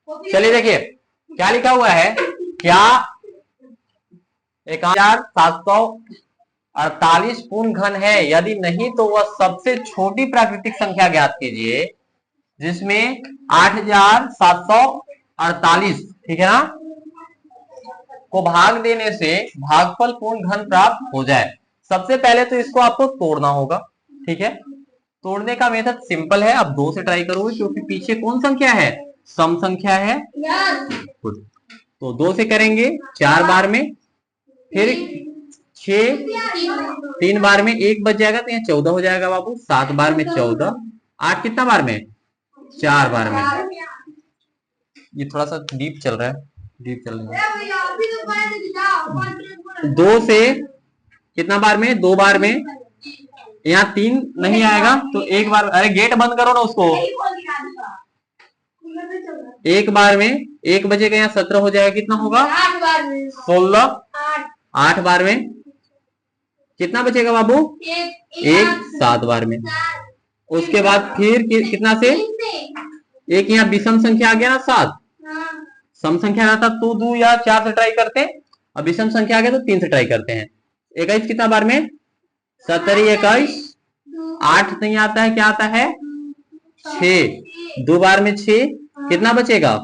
चलिए देखिए क्या लिखा हुआ है, क्या 1748 पूर्ण घन है, यदि नहीं तो वह सबसे छोटी प्राकृतिक संख्या ज्ञात कीजिए जिसमें 8748, ठीक है ना, को भाग देने से भागफल पूर्ण घन प्राप्त हो जाए। सबसे पहले तो इसको आपको तोड़ना होगा, ठीक है। तोड़ने का मेथड सिंपल है, आप 2 से ट्राई करोगे क्योंकि पीछे कौन संख्या है, सम संख्या है। तो 2 से करेंगे 4 बार में, फिर 6 3 बार में 1 बच जाएगा तो यहाँ 14 हो जाएगा बाबू। 7 बार में 14, 8 कितना बार में, 4 बार में। ये थोड़ा सा डीप चल रहा है, डीप चल रहा है। 2 से कितना बार में, 2 बार में। यहाँ 3 नहीं आएगा तो 1 बार, अरे गेट बंद करो ना उसको। 1 बार में 1 बजेगा, यहाँ 17 हो जाएगा, कितना होगा 16। 8 बार में कितना बचेगा बाबू, 1 7 बार में। उसके बाद फिर कितना से, एक यहाँ विषम संख्या आ गया ना 7, सम संख्या रहता तो 2 या 4 से ट्राई करते, अब विषम संख्या आ गया तो 3 से ट्राई करते हैं। 21 कितना बार में, 17 21, 8 नहीं आता है, क्या आता है 6। 2 बार में 6, कितना बचेगा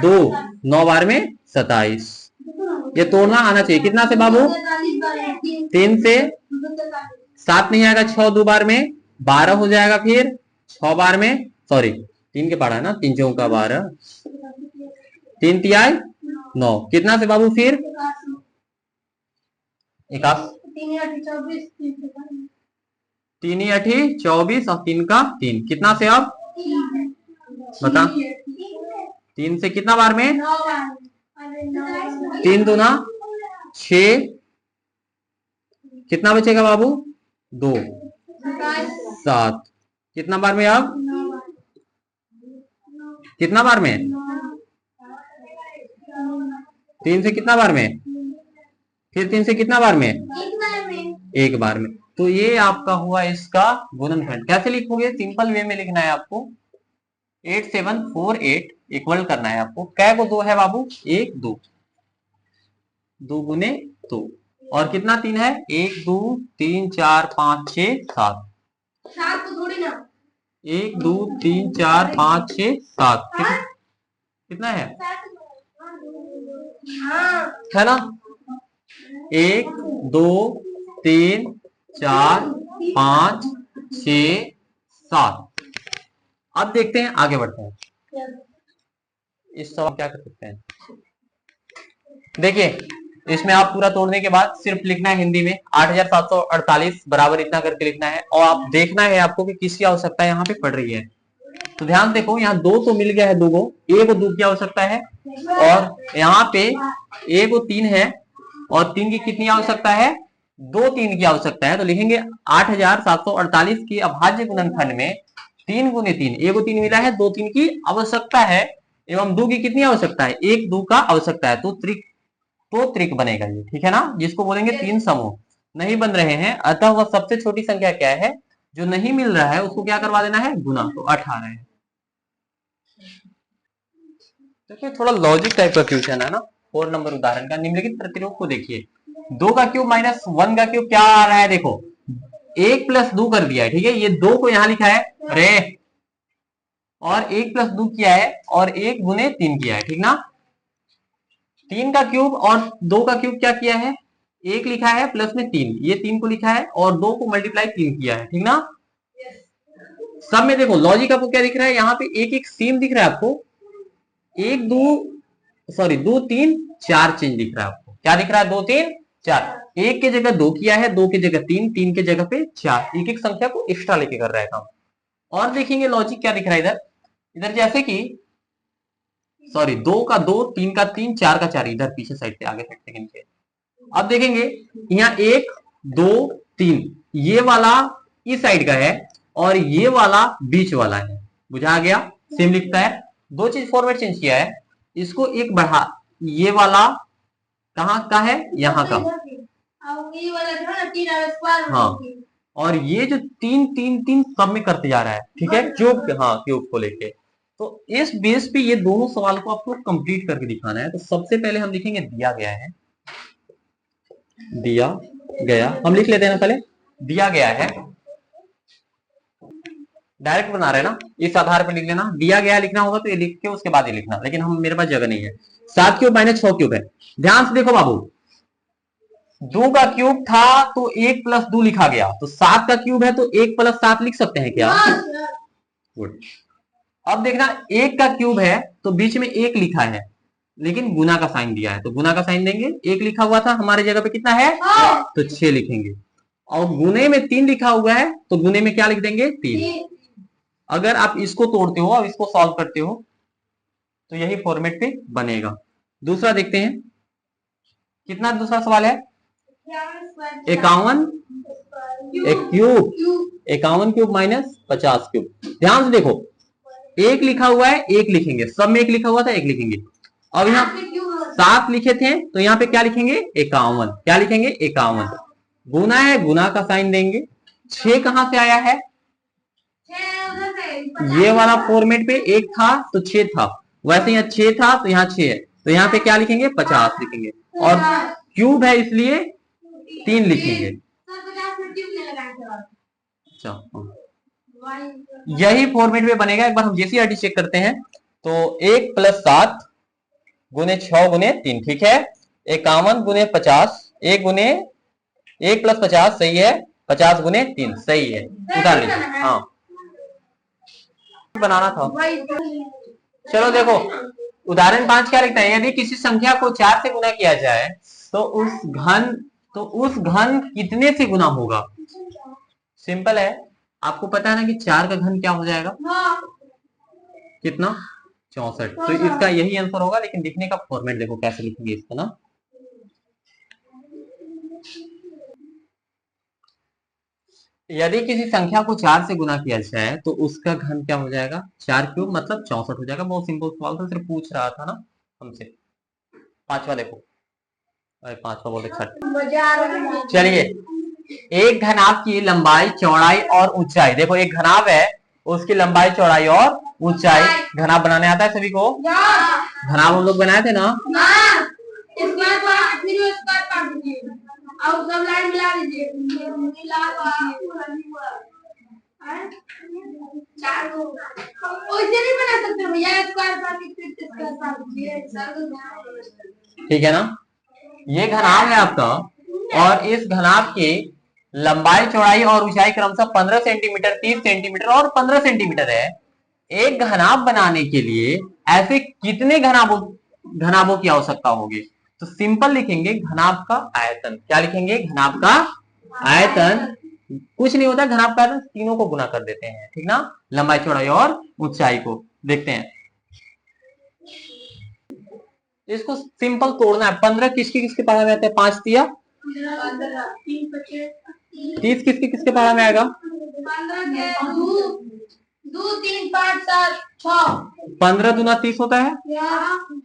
2। 9 बार में 27। ये तोड़ना आना चाहिए, कितना से बाबू, 3 से। 7 नहीं आएगा, 6 2 बार में 12 हो जाएगा, फिर 6 बार में, सॉरी 3 के पारा है ना, 3 चौका 12, 3 तिहाई 9, कितना से बाबू फिर 21, 3 8 24 और 3 का 3, कितना से अब बता, 3 से कितना बार में, 3 दूना 6, कितना बचेगा बाबू 2 7, कितना बार में, अब कितना बार में, 3 से कितना बार में, फिर 3 से कितना बार में, 1 बार में। तो ये आपका हुआ इसका गुणनखंड। कैसे लिखोगे, सिंपल वे में लिखना है आपको, 8748 इक्वल करना है आपको। कै को 2 है बाबू, 1 2, 2 गुने 2, और कितना 3 है, 1 2 3 4 5 6 7, 1 2 3 4 5 6 7, कितना है ना, 1 2 3 4 5 6 7। अब देखते हैं, आगे बढ़ते हैं। इस सवाल क्या कर सकते हैं, देखिए इसमें आप पूरा तोड़ने के बाद सिर्फ लिखना है हिंदी में 8748 बराबर इतना करके लिखना है, और आप देखना है आपको कि किसकी आवश्यकता यहाँ पे पड़ रही है। तो ध्यान देखो, यहाँ 2 तो मिल गया है, 2 को, 1 2 की आवश्यकता है, और यहाँ पे 1 3 है, और 3 की कितनी आवश्यकता है, 2 3 की आवश्यकता है। तो लिखेंगे 8748 की अभाज्य गुणनखंड में 3 गुने 3, 1 3 मिला है, 2 3 की आवश्यकता है, एवं 2 की कितनी आवश्यकता है, 1 2 का आवश्यकता है। तो त्रिक बनेगा ये, ठीक है ना, जिसको बोलेंगे 3 समूह नहीं बन रहे हैं, अतः वह सबसे छोटी संख्या क्या है, जो नहीं मिल रहा है उसको क्या करवा देना है, गुना। तो 18 है। देखिए थोड़ा लॉजिक टाइप का क्वेश्चन है ना। 4 नंबर उदाहरण का, निम्नलिखित प्रतिरूप को देखिए, 2 का क्यूब माइनस 1 का क्यूब क्या आ रहा है, देखो 1 प्लस 2 कर दिया है, ठीक है, ये 2 को यहां लिखा है, अरे, और 1 प्लस 2 किया है, और 1 गुने 3 किया है, ठीक ना। 3 का क्यूब और 2 का क्यूब क्या किया है, 1 लिखा है प्लस में 3, ये 3 को लिखा है, और 2 को मल्टीप्लाई 3 किया है, ठीक ना। सब में देखो लॉजिक आपको क्या दिख रहा है, यहाँ पे एक एक सेम दिख रहा है आपको, 1 2 सॉरी 2 3 4 चेंज दिख रहा है आपको, क्या दिख रहा है, 2 3 4, 1 के जगह 2 किया है, 2 की जगह 3, 3 के जगह पे 4, एक एक संख्या को एक्स्ट्रा लेके कर रहा है काम। और देखेंगे लॉजिक क्या दिख रहा है इधर, इधर जैसे कि सॉरी 2 का 2, 3 का 3, 4 का 4, इधर पीछे साइड से, आगे साइड से नीचे। अब देखेंगे यहाँ 1 2 3, ये वाला इस साइड का है, और ये वाला बीच वाला है, बुझा गया, सेम लिखता है। 2 चीज फॉर्मेट चेंज किया है, इसको एक बढ़ा, ये वाला कहाँ का है, यहाँ का, हाँ, और ये जो 3 3 3 सब में करते जा रहा है, ठीक है, क्यूब, हाँ क्यूब को लेके। तो इस बेस पे ये दोनों सवाल को आपको कंप्लीट करके दिखाना है। तो सबसे पहले हम लिखेंगे दिया गया है, दिया गया हम लिख लेते हैं ना, पहले दिया गया है, डायरेक्ट बना रहे हैं ना, इस आधार पर लिख लेना। दिया गया लिखना होगा तो ये लिख के उसके बाद ये लिखना, लेकिन हम मेरे पास जगह नहीं है। 7 क्यूब माइनस 6 क्यूब है। ध्यान से देखो बाबू, 2 का क्यूब था तो 1 प्लस 2 लिखा गया, तो 7 का क्यूब है तो 1 प्लस 7 लिख सकते हैं क्या? गुड। अब देखना 1 का क्यूब है तो बीच में 1 लिखा है, लेकिन गुना का साइन दिया है तो गुना का साइन देंगे। 1 लिखा हुआ था, हमारे जगह पे कितना है तो 6 लिखेंगे। और गुने में 3 लिखा हुआ है तो गुने में क्या लिख देंगे 3। अगर आप इसको तोड़ते हो और इसको सॉल्व करते हो तो यही फॉर्मेट पे बनेगा। दूसरा देखते हैं, कितना दूसरा सवाल है 51 क्यूब, 51 क्यूब माइनस 50 क्यूब। ध्यान से देखो 1 लिखा हुआ है 1 लिखेंगे, सब में 1 लिखा हुआ था 1 लिखेंगे। अब यहाँ 7 लिखे थे तो यहाँ पे क्या लिखेंगे 51, क्या लिखेंगे 51। गुना है गुना का साइन देंगे। 6 कहां से आया है, ये वाला फॉर्मेट पे 1 था तो 6 था, वैसे यहाँ 6 था तो यहाँ 6 है, तो यहाँ पे क्या लिखेंगे 50 लिखेंगे। और क्यूब है इसलिए 3 लिखेंगे। अच्छा, यही फॉर्मेट में बनेगा। एक बार हम जेसीआरटी चेक करते हैं तो 1 प्लस 7 गुने 6 गुने 3, ठीक है। 51 गुने 50, 1 प्लस 50 सही है, 50 गुने 3 सही है, उतार लीजिए। हाँ बनाना था। चलो देखो उदाहरण 5 क्या लिखता है, यदि किसी संख्या को 4 से गुना किया जाए तो उस घन कितने से गुना होगा। सिंपल है, आपको पता है ना कि 4 का घन क्या हो जाएगा कितना 64, तो इसका यही आंसर होगा। लेकिन लिखने का फॉर्मेट देखो कैसे लिखेंगे इसको ना। यदि किसी संख्या को 4 से गुना किया जाए तो उसका घन क्या हो जाएगा 4 क्यूब मतलब 64 हो जाएगा। बहुत सिंपल सवाल था, सिर्फ पूछ रहा था ना हमसे। 5वां देखो, अरे 5वां बोलते 6। चलिए, एक घनाभ की लंबाई चौड़ाई और ऊंचाई, देखो एक घनाभ है उसकी लंबाई चौड़ाई और ऊंचाई। घनाभ बनाने आता है सभी को, घनाभ हम लोग बनाए थे ना। सब लाइन मिला दीजिए, नहीं बना सकते भैया, ठीक है ना। ये घनाभ है आपका, और इस घनाभ की लंबाई चौड़ाई और ऊंचाई क्रमशः 15 सेंटीमीटर, 30 सेंटीमीटर और 15 सेंटीमीटर है। एक घनाभ बनाने के लिए ऐसे कितने घनाभों की आवश्यकता होगी। तो सिंपल लिखेंगे घनाभ का आयतन। क्या लिखेंगे घनाभ का आयतन। कुछ नहीं होता घनाभ का आयतन, तीनों को गुना कर देते हैं, ठीक ना, लंबाई चौड़ाई और ऊंचाई को। देखते हैं इसको सिंपल तोड़ना है। 15 किसके किसके पारा में आते हैं, 5 दिया 30 किसके किसके पारा में आएगा 2 3 5 7 6। 15 दूना 30 होता है,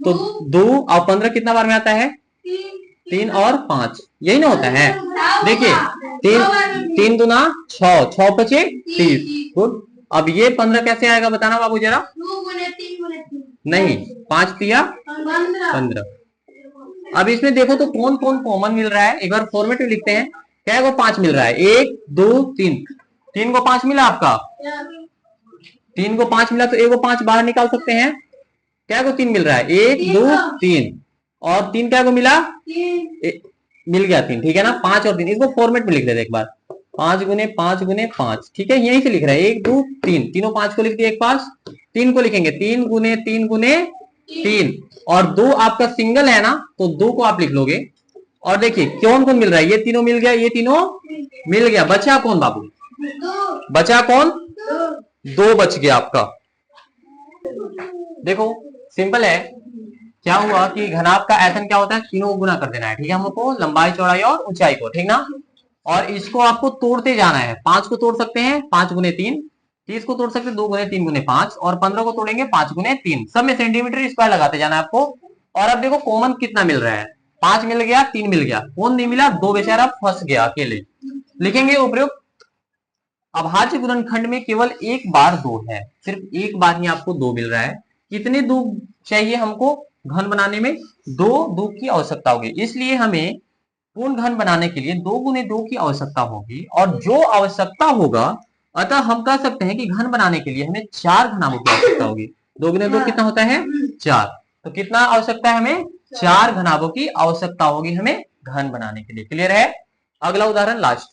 तो 2 और 15 कितना बार में आता है 3 और 5, यही ना होता है। देखिए 3 दूना 6, 6 पचे 30। गुड। अब ये 15 कैसे आएगा बताना बाबू जरा। 2 गुने 3 गुने 3 नहीं, 5 दिया 15। अब इसमें देखो तो कौन कौन कॉमन मिल रहा है, एक बार फॉर्मेट में लिखते हैं। क्या को 5 मिल रहा है, 1 2 3, 3 को 5 मिला आपका, 3 को 5 मिला तो 1 को 5 बाहर निकाल सकते हैं। क्या को 3 मिल रहा है, 1 2 3, और 3 क्या को मिला मिल गया 3, ठीक है ना। 5 और 3 इसको फॉर्मेट में लिख देते एक बार, 5 गुने 5 गुने 5, ठीक है, यहीं से लिख रहा है 1 2 3, तीनों 5 को लिख दिए, 1 5, 3 को लिखेंगे 3 गुने 3 गुने 3, और 2 आपका सिंगल है ना तो 2 को आप लिख लोगे। और देखिए कौन कौन मिल रहा है, ये तीनों मिल गया, ये तीनों मिल गया, बचा कौन बाबू, बचा कौन 2 बच गया आपका। देखो सिंपल है, क्या हुआ कि घनाभ का आयतन क्या होता है, तीनों को गुना कर देना है, ठीक है, हमको लंबाई चौड़ाई और ऊंचाई को, ठीक ना। और इसको आपको तोड़ते जाना है, 5 को तोड़ सकते हैं 5 गुने 3, 30 को तोड़ सकते हैं 2 गुने 3 गुने 5, और 15 को तोड़ेंगे 5 गुने 3, सब में सेंटीमीटर स्क्वायर लगाते जाना है आपको। और अब देखो कॉमन कितना मिल रहा है, 5 मिल गया 3 मिल गया, कौन नहीं मिला 2 बेचारा फंस गया अकेले। लिखेंगे उपयुक्त अभाज्य गुणनखंड में केवल एक बार 2 है, सिर्फ एक बार ही आपको 2 मिल रहा है। कितने 2 चाहिए हमको घन बनाने में? 2 की आवश्यकता होगी, इसलिए हमें पूर्ण घन बनाने के लिए 2 गुने 2 की आवश्यकता होगी, और जो आवश्यकता होगा, अतः हम कह सकते हैं कि घन बनाने के लिए हमें 4 घनाभों की आवश्यकता होगी। 2 गुने 2 कितना होता है? 4। तो कितना आवश्यकता है हमें? 4 घनाभों की आवश्यकता होगी हमें घन बनाने के लिए। क्लियर है? अगला उदाहरण लास्ट।